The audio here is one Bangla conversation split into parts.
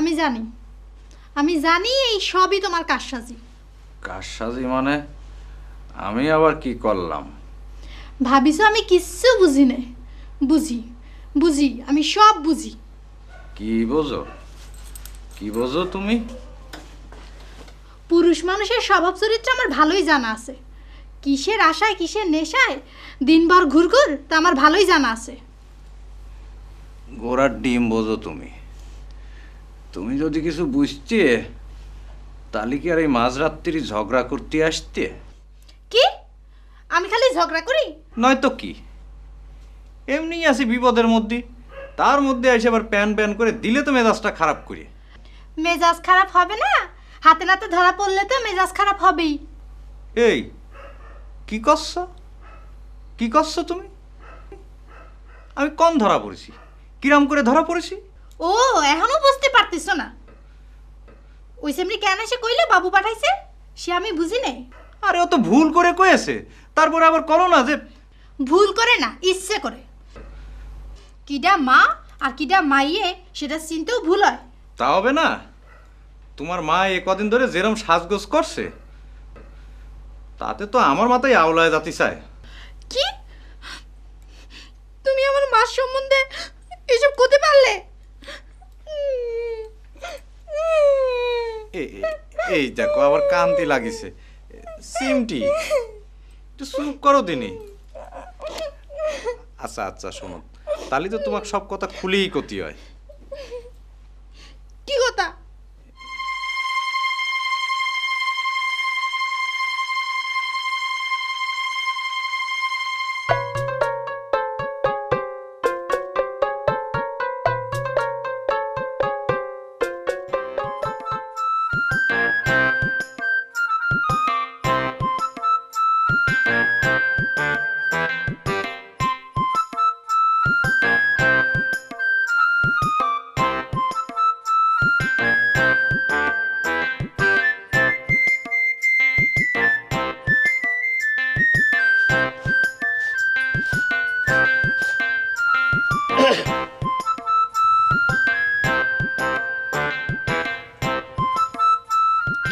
আমি জানি, আমি জানি এই সবই তোমার কারসাজি। কারসাজি মানে? আমি আবার কি করলাম? ভাবিছো আমি কিচ্ছু বুঝি না? বুঝি, বুঝি, আমি সব বুঝি। কি বোঝো? কি বোঝো তুমি? পুরুষ মানুষের স্বভাব চরিত্র আমার ভালোই জানা আছে। কিসের আশায় কিসের নেশায় দিনভর ঘুরঘুর তা আমার ভালোই জানা আছে। ঘোড়ার ডিম বোঝো তুমি। তুমি যদি কিছু বুঝতে তাহলে কি আর এই মাঝরাত্রি ঝগড়া করতে আসতে? কি? আমি খালি ঝগড়া করি? নয়তো কি, এমনি আছি বিপদের মধ্যে, তার মধ্যে এসে আবার প্যান প্যান করে দিলে তো মেজাজটা খারাপ করে। মেজাজ খারাপ হবে না? হাতে নাতে ধরা পড়লে তো মেজাজ খারাপ হবেই। এই কি করছো? কি করছো তুমি? আমি কোন ধরা পড়েছি? কিরাম করে ধরা পড়েছি? ও, এখনো বুঝতে পারতিস না? ওই সেমনি কেন এসে কইলে বাবু পাঠাইছে সে আমি বুঝি নাই। আরে ও তো ভুল করে কয়েছে, তারপরে আবার করো না যে। ভুল করে না, ইচ্ছে করে। কিডা মা আর কিডা মাইয়ে সেটা চিনতেও ভুল হয়। তা হবে না? তোমার মা এ কদিন ধরে যেরম সাজগোজ করছে তাতে তো আমার মাথায় আওলায় যাতে চায়। কি? তুমি আমার মার সম্বন্ধে এসব করতে পারলে? এই দেখো আবার কান্তি লাগিছে। সিমটি একটু চুপ করো দিনি। আচ্ছা আচ্ছা শোনো, তাহলে তো তোমাকে সব কথা খুলেই কতি হয়। কি কথা?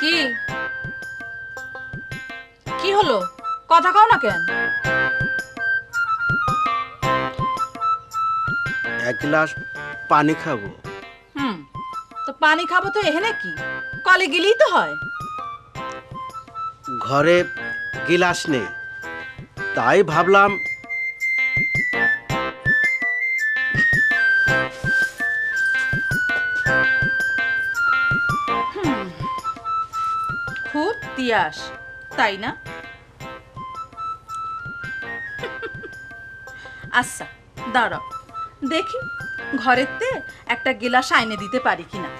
কি কি হলো? কথা কও না কেন? এক গ্লাস পানি খাবো। তো পানি খাবো তো এখানে কি? কলে গেলেই তো হয়। ঘরে গিলাস নেই, তাই ভাবলাম খুব তিয়াস, তাই না? আচ্ছা দাঁড়াও, দেখি ঘরেতে একটা গিলাস আইনে দিতে পারি কিনা।